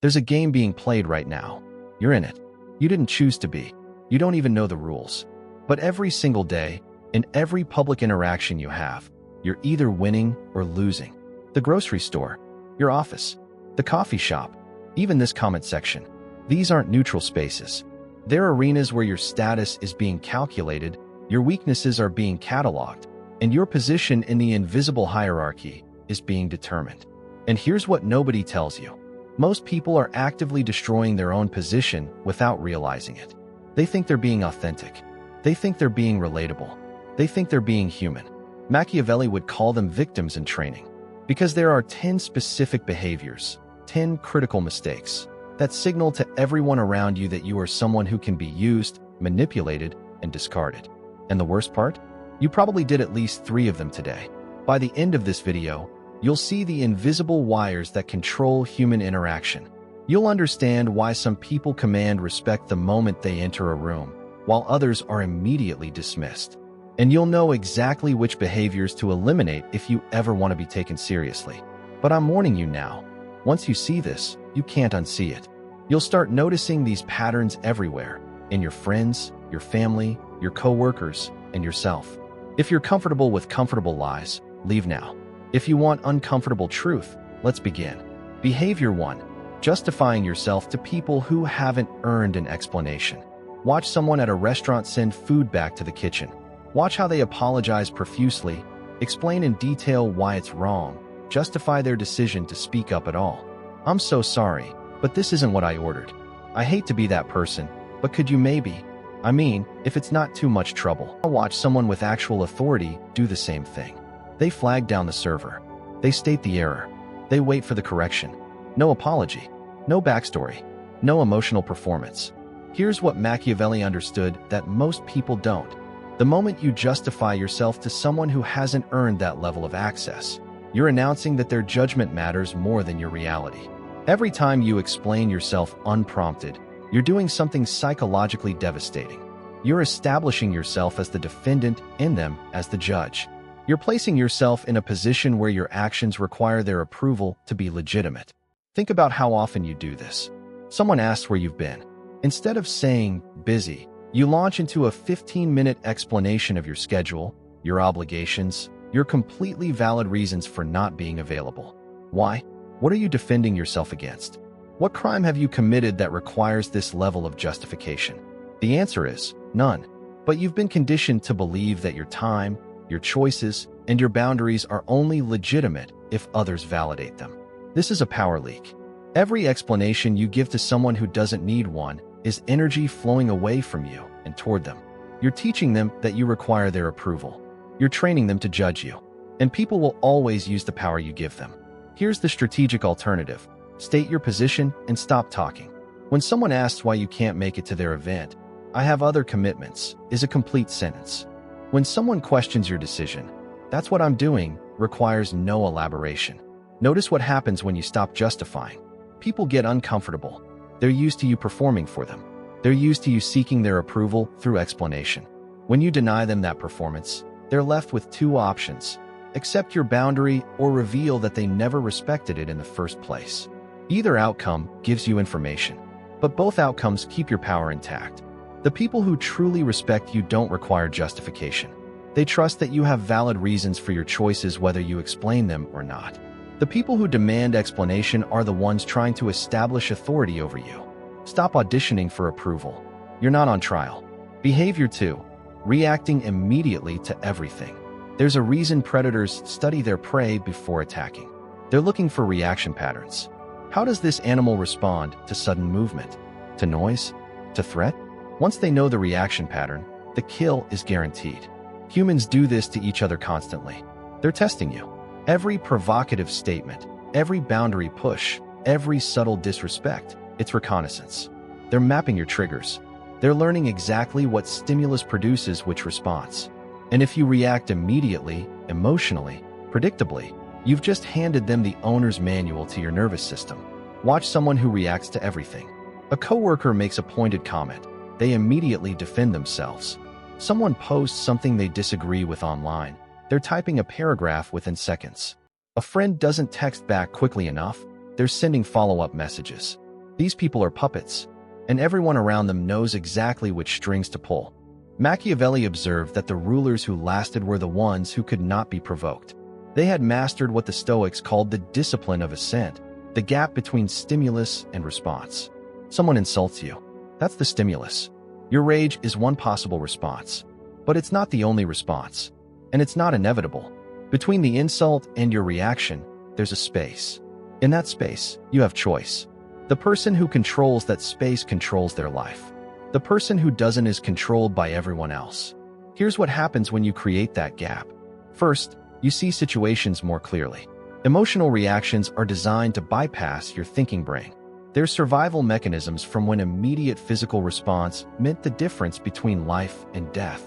There's a game being played right now. You're in it. You didn't choose to be. You don't even know the rules. But every single day, in every public interaction you have, you're either winning or losing. The grocery store, your office, the coffee shop, even this comment section. These aren't neutral spaces. They're arenas where your status is being calculated, your weaknesses are being cataloged, and your position in the invisible hierarchy is being determined. And here's what nobody tells you. Most people are actively destroying their own position without realizing it. They think they're being authentic. They think they're being relatable. They think they're being human. Machiavelli would call them victims in training. Because there are 10 specific behaviors, 10 critical mistakes, that signal to everyone around you that you are someone who can be used, manipulated, and discarded. And the worst part? You probably did at least 3 of them today. By the end of this video, you'll see the invisible wires that control human interaction. You'll understand why some people command respect the moment they enter a room, while others are immediately dismissed. And you'll know exactly which behaviors to eliminate if you ever want to be taken seriously. But I'm warning you now, once you see this, you can't unsee it. You'll start noticing these patterns everywhere, in your friends, your family, your coworkers, and yourself. If you're comfortable with comfortable lies, leave now. If you want uncomfortable truth, let's begin. Behavior 1. Justifying yourself to people who haven't earned an explanation. Watch someone at a restaurant send food back to the kitchen. Watch how they apologize profusely, explain in detail why it's wrong, justify their decision to speak up at all. I'm so sorry, but this isn't what I ordered. I hate to be that person, but could you maybe? I mean, if it's not too much trouble. I'll watch someone with actual authority do the same thing. They flag down the server. They state the error. They wait for the correction. No apology. No backstory. No emotional performance. Here's what Machiavelli understood that most people don't. The moment you justify yourself to someone who hasn't earned that level of access, you're announcing that their judgment matters more than your reality. Every time you explain yourself unprompted, you're doing something psychologically devastating. You're establishing yourself as the defendant and them as the judge. You're placing yourself in a position where your actions require their approval to be legitimate. Think about how often you do this. Someone asks where you've been. Instead of saying, busy, you launch into a 15-minute explanation of your schedule, your obligations, your completely valid reasons for not being available. Why? What are you defending yourself against? What crime have you committed that requires this level of justification? The answer is none. But you've been conditioned to believe that your time, your choices, and your boundaries are only legitimate if others validate them. This is a power leak. Every explanation you give to someone who doesn't need one is energy flowing away from you and toward them. You're teaching them that you require their approval. You're training them to judge you. And people will always use the power you give them. Here's the strategic alternative. State your position and stop talking. When someone asks why you can't make it to their event, "I have other commitments," is a complete sentence. When someone questions your decision, "That's what I'm doing," requires no elaboration. Notice what happens when you stop justifying. People get uncomfortable. They're used to you performing for them. They're used to you seeking their approval through explanation. When you deny them that performance, they're left with 2 options: accept your boundary or reveal that they never respected it in the first place. Either outcome gives you information, but both outcomes keep your power intact. The people who truly respect you don't require justification. They trust that you have valid reasons for your choices whether you explain them or not. The people who demand explanation are the ones trying to establish authority over you. Stop auditioning for approval. You're not on trial. Behavior 2. Reacting immediately to everything. There's a reason predators study their prey before attacking. They're looking for reaction patterns. How does this animal respond to sudden movement? To noise? To threat? Once they know the reaction pattern, the kill is guaranteed. Humans do this to each other constantly. They're testing you. Every provocative statement, every boundary push, every subtle disrespect, it's reconnaissance. They're mapping your triggers. They're learning exactly what stimulus produces which response. And if you react immediately, emotionally, predictably, you've just handed them the owner's manual to your nervous system. Watch someone who reacts to everything. A coworker makes a pointed comment. They immediately defend themselves. Someone posts something they disagree with online. They're typing a paragraph within seconds. A friend doesn't text back quickly enough. They're sending follow-up messages. These people are puppets, and everyone around them knows exactly which strings to pull. Machiavelli observed that the rulers who lasted were the ones who could not be provoked. They had mastered what the Stoics called the discipline of assent, the gap between stimulus and response. Someone insults you. That's the stimulus. Your rage is one possible response, but it's not the only response, and it's not inevitable. Between the insult and your reaction, there's a space. In that space, you have choice. The person who controls that space controls their life. The person who doesn't is controlled by everyone else. Here's what happens when you create that gap. First, you see situations more clearly. Emotional reactions are designed to bypass your thinking brain. They're survival mechanisms from when immediate physical response meant the difference between life and death.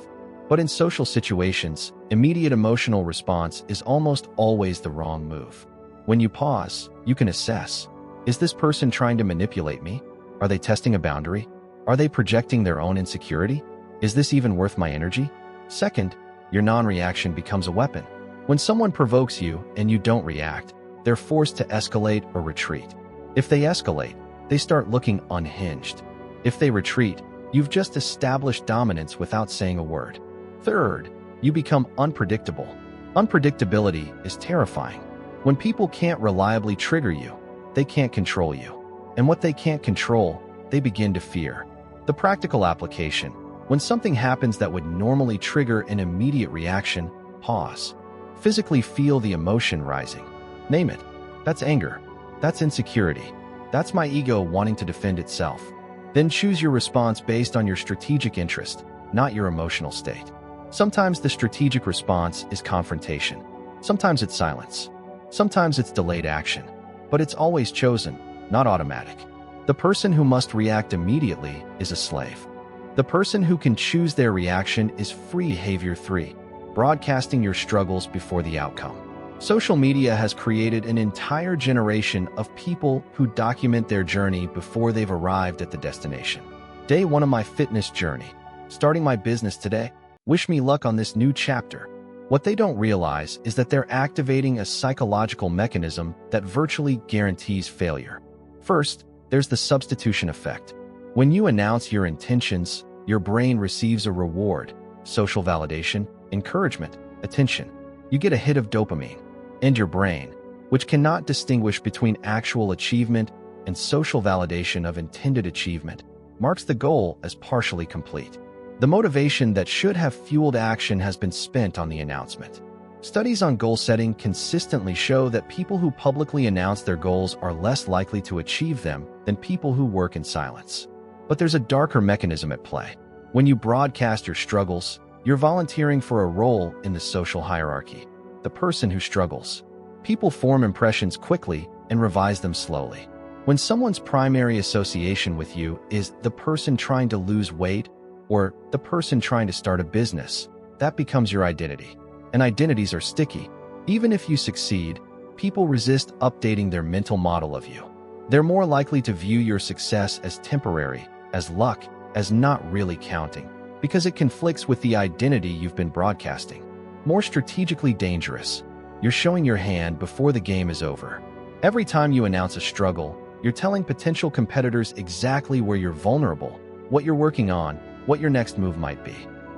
But in social situations, immediate emotional response is almost always the wrong move. When you pause, you can assess. Is this person trying to manipulate me? Are they testing a boundary? Are they projecting their own insecurity? Is this even worth my energy? Second, your non-reaction becomes a weapon. When someone provokes you and you don't react, they're forced to escalate or retreat. If they escalate, they start looking unhinged. If they retreat, you've just established dominance without saying a word. Third, you become unpredictable. Unpredictability is terrifying. When people can't reliably trigger you, they can't control you. And what they can't control, they begin to fear. The practical application: when something happens that would normally trigger an immediate reaction, pause. Physically feel the emotion rising. Name it. That's anger. That's insecurity. That's my ego wanting to defend itself. Then choose your response based on your strategic interest, not your emotional state. Sometimes the strategic response is confrontation. Sometimes it's silence. Sometimes it's delayed action. But it's always chosen, not automatic. The person who must react immediately is a slave. The person who can choose their reaction is free. Behavior 3. Broadcasting your struggles before the outcome. Social media has created an entire generation of people who document their journey before they've arrived at the destination. Day 1 of my fitness journey. Starting my business today. Wish me luck on this new chapter. What they don't realize is that they're activating a psychological mechanism that virtually guarantees failure. First, there's the substitution effect. When you announce your intentions, your brain receives a reward: social validation, encouragement, attention. You get a hit of dopamine. And your brain, which cannot distinguish between actual achievement and social validation of intended achievement, marks the goal as partially complete. The motivation that should have fueled action has been spent on the announcement. Studies on goal setting consistently show that people who publicly announce their goals are less likely to achieve them than people who work in silence. But there's a darker mechanism at play. When you broadcast your struggles, you're volunteering for a role in the social hierarchy. The person who struggles. People form impressions quickly and revise them slowly. When someone's primary association with you is the person trying to lose weight or the person trying to start a business, that becomes your identity. And identities are sticky. Even if you succeed, people resist updating their mental model of you. They're more likely to view your success as temporary, as luck, as not really counting, because it conflicts with the identity you've been broadcasting. More strategically dangerous, you're showing your hand before the game is over. Every time you announce a struggle, you're telling potential competitors exactly where you're vulnerable, what you're working on, what your next move might be.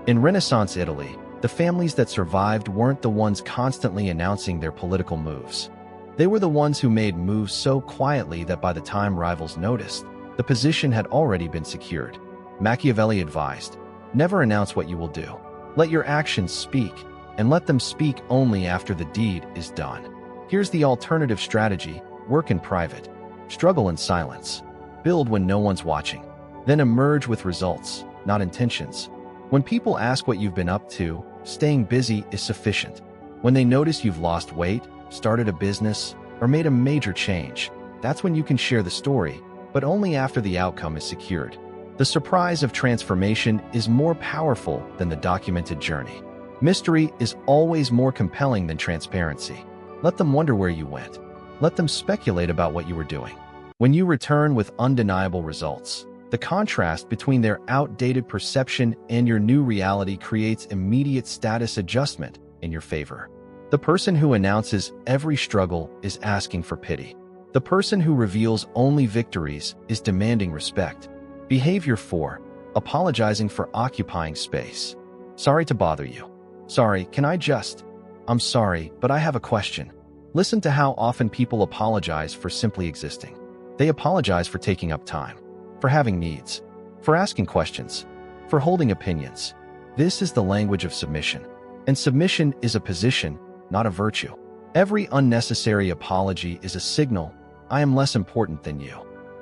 In Renaissance Italy, the families that survived weren't the ones constantly announcing their political moves. They were the ones who made moves so quietly that by the time rivals noticed, the position had already been secured. Machiavelli advised, never announce what you will do. Let your actions speak, and let them speak only after the deed is done. Here's the alternative strategy: work in private. Struggle in silence. Build when no one's watching. Then emerge with results, not intentions. When people ask what you've been up to, staying busy is sufficient. When they notice you've lost weight, started a business, or made a major change, that's when you can share the story, but only after the outcome is secured. The surprise of transformation is more powerful than the documented journey. Mystery is always more compelling than transparency. Let them wonder where you went. Let them speculate about what you were doing. When you return with undeniable results, the contrast between their outdated perception and your new reality creates immediate status adjustment in your favor. The person who announces every struggle is asking for pity. The person who reveals only victories is demanding respect. Behavior 4. Apologizing for occupying space. Sorry to bother you. Sorry, can I just? I'm sorry, but I have a question. Listen to how often people apologize for simply existing. They apologize for taking up time, for having needs, for asking questions, for holding opinions. This is the language of submission. And submission is a position, not a virtue. Every unnecessary apology is a signal, I am less important than you.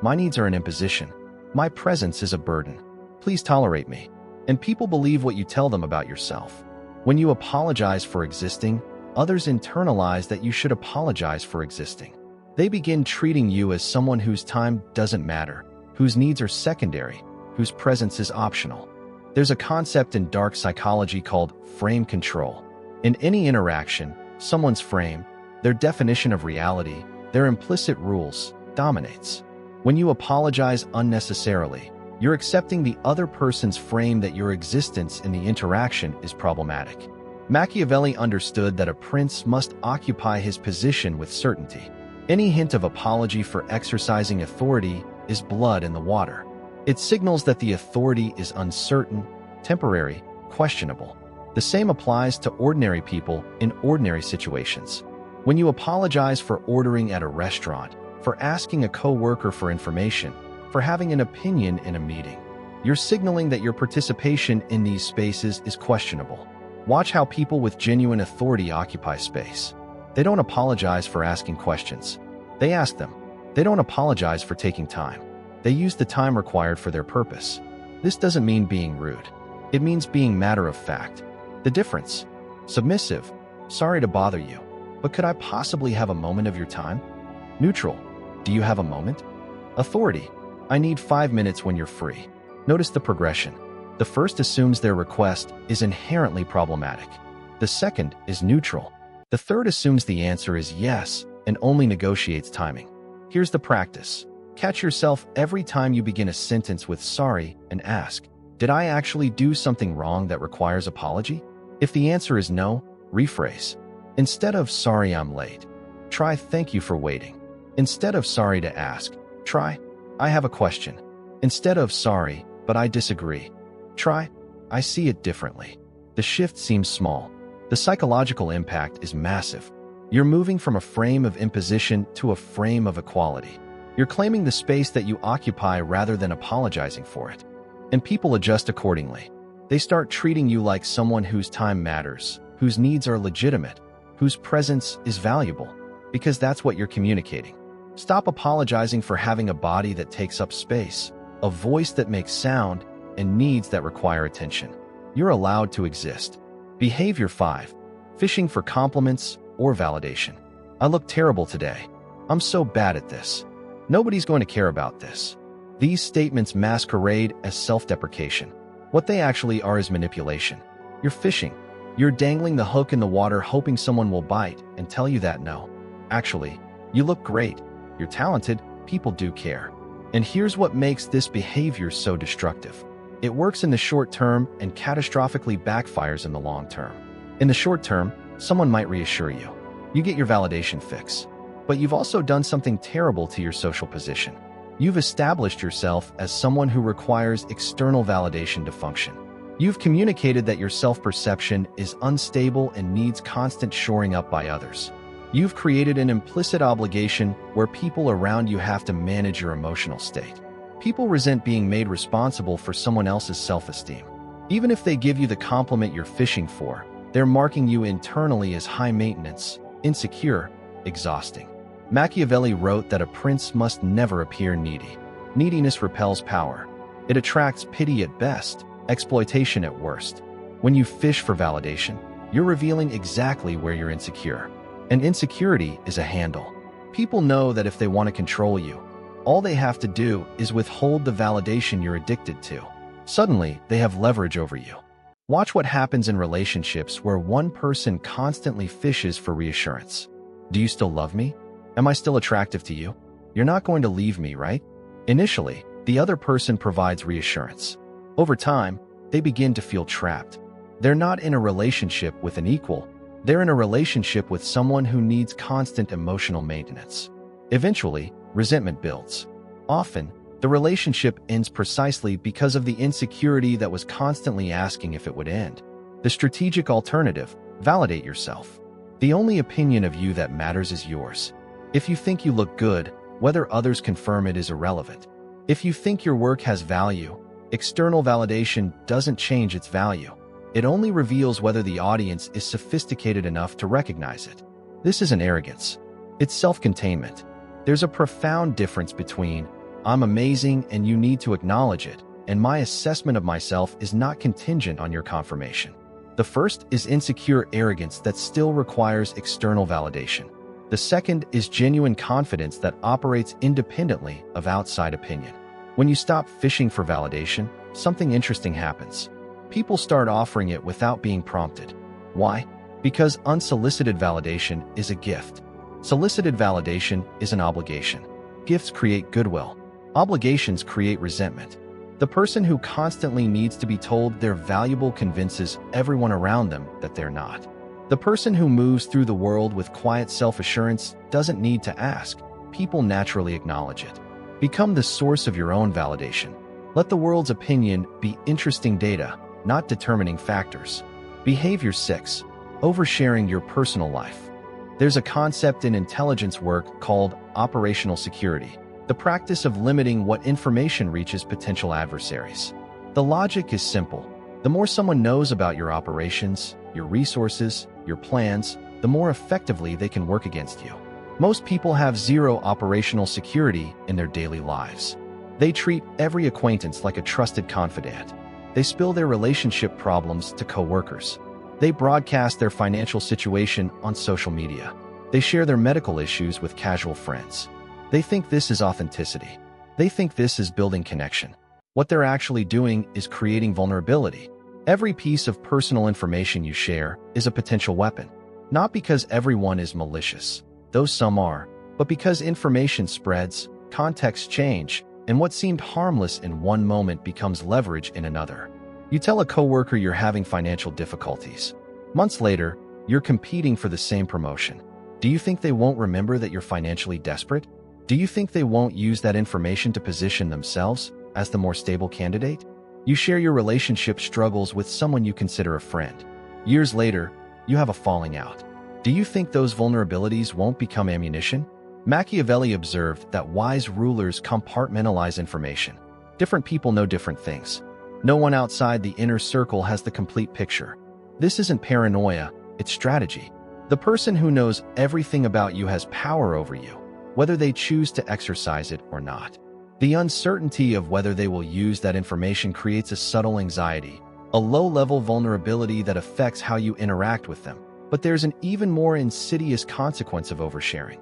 My needs are an imposition. My presence is a burden. Please tolerate me. And people believe what you tell them about yourself. When you apologize for existing, others internalize that you should apologize for existing. They begin treating you as someone whose time doesn't matter, whose needs are secondary, whose presence is optional. There's a concept in dark psychology called frame control. In any interaction, someone's frame, their definition of reality, their implicit rules, dominates. When you apologize unnecessarily, you're accepting the other person's frame that your existence in the interaction is problematic. Machiavelli understood that a prince must occupy his position with certainty. Any hint of apology for exercising authority is blood in the water. It signals that the authority is uncertain, temporary, questionable. The same applies to ordinary people in ordinary situations. When you apologize for ordering at a restaurant, for asking a coworker for information, for having an opinion in a meeting, you're signaling that your participation in these spaces is questionable. Watch how people with genuine authority occupy space. They don't apologize for asking questions. They ask them. They don't apologize for taking time. They use the time required for their purpose. This doesn't mean being rude. It means being matter of fact. The difference? Submissive. Sorry to bother you, but could I possibly have a moment of your time? Neutral. Do you have a moment? Authority. I need 5 minutes when you're free. Notice the progression. The first assumes their request is inherently problematic. The second is neutral. The third assumes the answer is yes and only negotiates timing. Here's the practice. Catch yourself every time you begin a sentence with sorry and ask, did I actually do something wrong that requires apology? If the answer is no, rephrase. Instead of sorry I'm late, try thank you for waiting. Instead of sorry to ask, try I have a question. Instead of sorry, but I disagree, try I see it differently. The shift seems small. The psychological impact is massive. You're moving from a frame of imposition to a frame of equality. You're claiming the space that you occupy rather than apologizing for it. And people adjust accordingly. They start treating you like someone whose time matters, whose needs are legitimate, whose presence is valuable, because that's what you're communicating. Stop apologizing for having a body that takes up space, a voice that makes sound, and needs that require attention. You're allowed to exist. Behavior 5. Fishing for compliments or validation. I look terrible today. I'm so bad at this. Nobody's going to care about this. These statements masquerade as self-deprecation. What they actually are is manipulation. You're fishing. You're dangling the hook in the water hoping someone will bite and tell you that no. Actually, you look great. You're talented. People do care. And here's what makes this behavior so destructive. It works in the short term and catastrophically backfires in the long term. In the short term, someone might reassure you. You get your validation fix. But you've also done something terrible to your social position. You've established yourself as someone who requires external validation to function. You've communicated that your self-perception is unstable and needs constant shoring up by others. You've created an implicit obligation where people around you have to manage your emotional state. People resent being made responsible for someone else's self-esteem. Even if they give you the compliment you're fishing for, they're marking you internally as high maintenance, insecure, exhausting. Machiavelli wrote that a prince must never appear needy. Neediness repels power. It attracts pity at best, exploitation at worst. When you fish for validation, you're revealing exactly where you're insecure. And insecurity is a handle. People know that if they want to control you, all they have to do is withhold the validation you're addicted to. Suddenly, they have leverage over you. Watch what happens in relationships where one person constantly fishes for reassurance. Do you still love me? Am I still attractive to you? You're not going to leave me, right? Initially, the other person provides reassurance. Over time, they begin to feel trapped. They're not in a relationship with an equal. They're in a relationship with someone who needs constant emotional maintenance. Eventually, resentment builds. Often, the relationship ends precisely because of the insecurity that was constantly asking if it would end. The strategic alternative: validate yourself. The only opinion of you that matters is yours. If you think you look good, whether others confirm it is irrelevant. If you think your work has value, external validation doesn't change its value. It only reveals whether the audience is sophisticated enough to recognize it. This isn't arrogance. It's self-containment. There's a profound difference between "I'm amazing and you need to acknowledge it," and "my assessment of myself is not contingent on your confirmation." The first is insecure arrogance that still requires external validation. The second is genuine confidence that operates independently of outside opinion. When you stop fishing for validation, something interesting happens. People start offering it without being prompted. Why? Because unsolicited validation is a gift. Solicited validation is an obligation. Gifts create goodwill. Obligations create resentment. The person who constantly needs to be told they're valuable convinces everyone around them that they're not. The person who moves through the world with quiet self-assurance doesn't need to ask. People naturally acknowledge it. Become the source of your own validation. Let the world's opinion be interesting data, not determining factors. Behavior 6. Oversharing your personal life. There's a concept in intelligence work called operational security, the practice of limiting what information reaches potential adversaries. The logic is simple. The more someone knows about your operations, your resources, your plans, the more effectively they can work against you. Most people have zero operational security in their daily lives. They treat every acquaintance like a trusted confidant. They spill their relationship problems to coworkers. They broadcast their financial situation on social media. They share their medical issues with casual friends. They think this is authenticity. They think this is building connection. What they're actually doing is creating vulnerability. Every piece of personal information you share is a potential weapon. Not because everyone is malicious, though some are, but because information spreads, contexts change, and what seemed harmless in one moment becomes leverage in another. You tell a coworker you're having financial difficulties. Months later, you're competing for the same promotion. Do you think they won't remember that you're financially desperate? Do you think they won't use that information to position themselves as the more stable candidate? You share your relationship struggles with someone you consider a friend. Years later, you have a falling out. Do you think those vulnerabilities won't become ammunition? Machiavelli observed that wise rulers compartmentalize information. Different people know different things. No one outside the inner circle has the complete picture. This isn't paranoia, it's strategy. The person who knows everything about you has power over you, whether they choose to exercise it or not. The uncertainty of whether they will use that information creates a subtle anxiety, a low-level vulnerability that affects how you interact with them. But there's an even more insidious consequence of oversharing.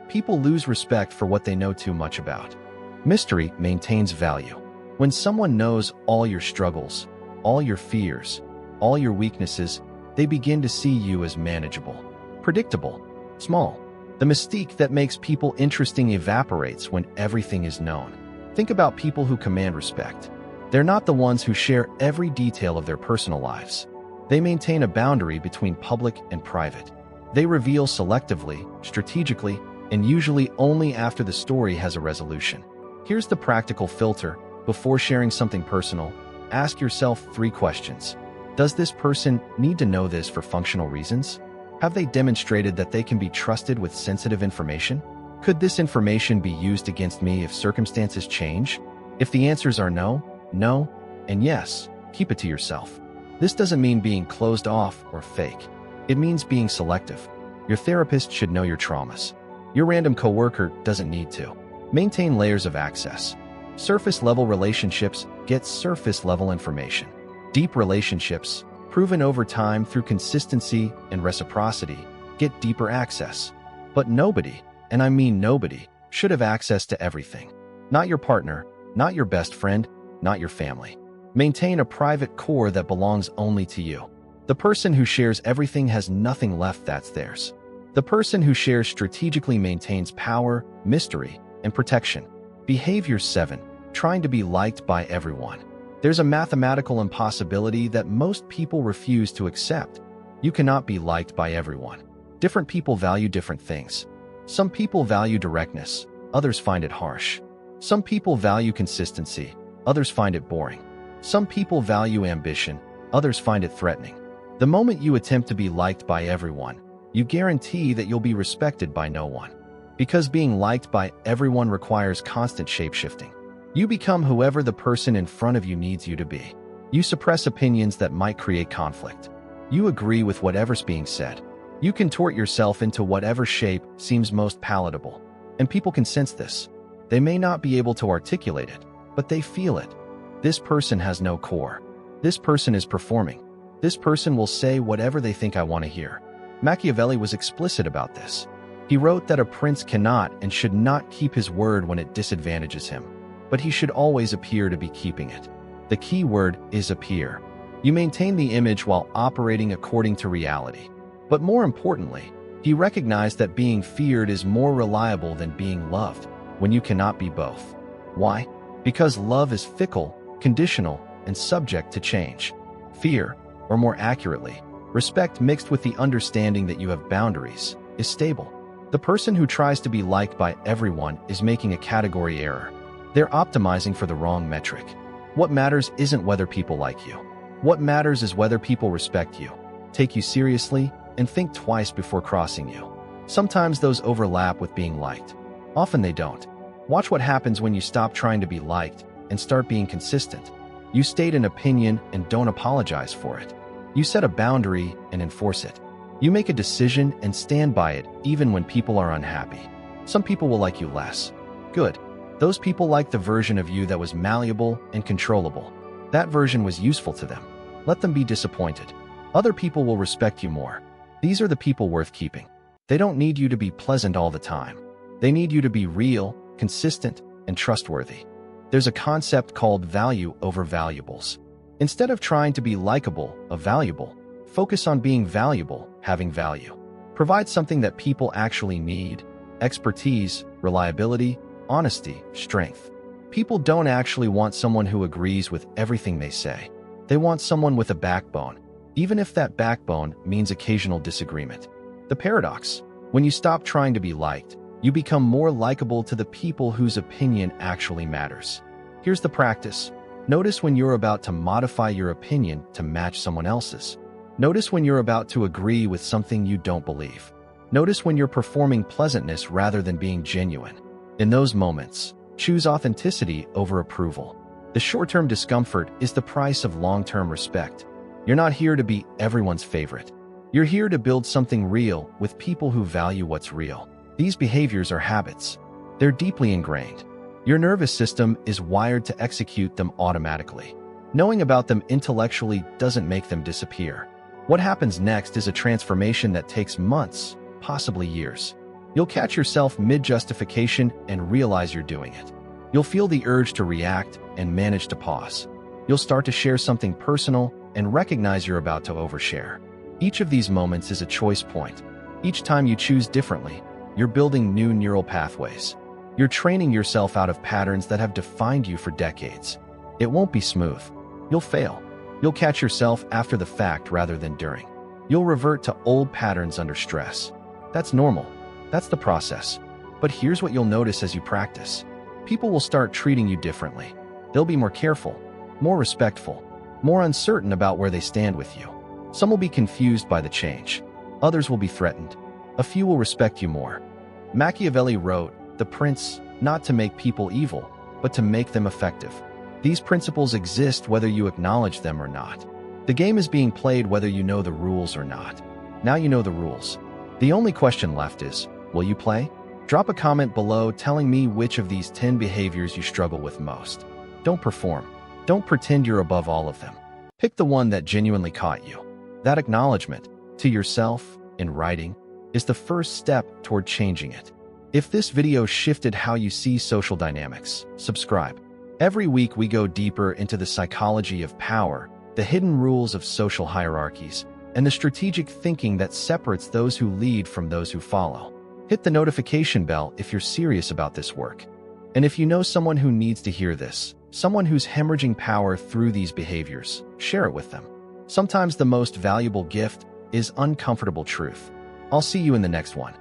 People lose respect for what they know too much about. Mystery maintains value. When someone knows all your struggles, all your fears, all your weaknesses, they begin to see you as manageable, predictable, small. The mystique that makes people interesting evaporates when everything is known. Think about people who command respect. They're not the ones who share every detail of their personal lives. They maintain a boundary between public and private. They reveal selectively, strategically, and usually only after the story has a resolution. Here's the practical filter. Before sharing something personal, ask yourself 3 questions. Does this person need to know this for functional reasons? Have they demonstrated that they can be trusted with sensitive information? Could this information be used against me if circumstances change? If the answers are no, no, and yes, keep it to yourself. This doesn't mean being closed off or fake. It means being selective. Your therapist should know your traumas. Your random coworker doesn't need to. Maintain layers of access. Surface-level relationships get surface-level information. Deep relationships, proven over time through consistency and reciprocity, get deeper access. But nobody, and I mean nobody, should have access to everything. Not your partner, not your best friend, not your family. Maintain a private core that belongs only to you. The person who shares everything has nothing left that's theirs. The person who shares strategically maintains power, mystery, and protection. Behavior 7. Trying to be liked by everyone. There's a mathematical impossibility that most people refuse to accept. You cannot be liked by everyone. Different people value different things. Some people value directness, others find it harsh. Some people value consistency, others find it boring. Some people value ambition, others find it threatening. The moment you attempt to be liked by everyone, you guarantee that you'll be respected by no one. Because being liked by everyone requires constant shape-shifting. You become whoever the person in front of you needs you to be. You suppress opinions that might create conflict. You agree with whatever's being said. You contort yourself into whatever shape seems most palatable. And people can sense this. They may not be able to articulate it, but they feel it. This person has no core. This person is performing. This person will say whatever they think I want to hear. Machiavelli was explicit about this. He wrote that a prince cannot and should not keep his word when it disadvantages him, but he should always appear to be keeping it. The key word is appear. You maintain the image while operating according to reality. But more importantly, he recognized that being feared is more reliable than being loved, when you cannot be both. Why? Because love is fickle, conditional, and subject to change. Fear, or more accurately, respect mixed with the understanding that you have boundaries, is stable. The person who tries to be liked by everyone is making a category error. They're optimizing for the wrong metric. What matters isn't whether people like you. What matters is whether people respect you, take you seriously, and think twice before crossing you. Sometimes those overlap with being liked. Often they don't. Watch what happens when you stop trying to be liked and start being consistent. You state an opinion and don't apologize for it. You set a boundary and enforce it. You make a decision and stand by it even when people are unhappy. Some people will like you less. Good. Those people like the version of you that was malleable and controllable. That version was useful to them. Let them be disappointed. Other people will respect you more. These are the people worth keeping. They don't need you to be pleasant all the time. They need you to be real, consistent, and trustworthy. There's a concept called value over valuables. Instead of trying to be likable or valuable, focus on being valuable, having value. Provide something that people actually need: expertise, reliability, honesty, strength. People don't actually want someone who agrees with everything they say. They want someone with a backbone, even if that backbone means occasional disagreement. The paradox: when you stop trying to be liked, you become more likable to the people whose opinion actually matters. Here's the practice. Notice when you're about to modify your opinion to match someone else's. Notice when you're about to agree with something you don't believe. Notice when you're performing pleasantness rather than being genuine. In those moments, choose authenticity over approval. The short-term discomfort is the price of long-term respect. You're not here to be everyone's favorite. You're here to build something real with people who value what's real. These behaviors are habits. They're deeply ingrained. Your nervous system is wired to execute them automatically. Knowing about them intellectually doesn't make them disappear. What happens next is a transformation that takes months, possibly years. You'll catch yourself mid-justification and realize you're doing it. You'll feel the urge to react and manage to pause. You'll start to share something personal and recognize you're about to overshare. Each of these moments is a choice point. Each time you choose differently, you're building new neural pathways. You're training yourself out of patterns that have defined you for decades. It won't be smooth. You'll fail. You'll catch yourself after the fact rather than during. You'll revert to old patterns under stress. That's normal. That's the process. But here's what you'll notice as you practice. People will start treating you differently. They'll be more careful, more respectful, more uncertain about where they stand with you. Some will be confused by the change. Others will be threatened. A few will respect you more. Machiavelli wrote, "The prince, not to make people evil, but to make them effective." These principles exist whether you acknowledge them or not. The game is being played whether you know the rules or not. Now you know the rules. The only question left is, will you play? Drop a comment below telling me which of these 10 behaviors you struggle with most. Don't perform. Don't pretend you're above all of them. Pick the one that genuinely caught you. That acknowledgement, to yourself, in writing, is the first step toward changing it. If this video shifted how you see social dynamics, subscribe. Every week we go deeper into the psychology of power, the hidden rules of social hierarchies, and the strategic thinking that separates those who lead from those who follow. Hit the notification bell if you're serious about this work. And if you know someone who needs to hear this, someone who's hemorrhaging power through these behaviors, share it with them. Sometimes the most valuable gift is uncomfortable truth. I'll see you in the next one.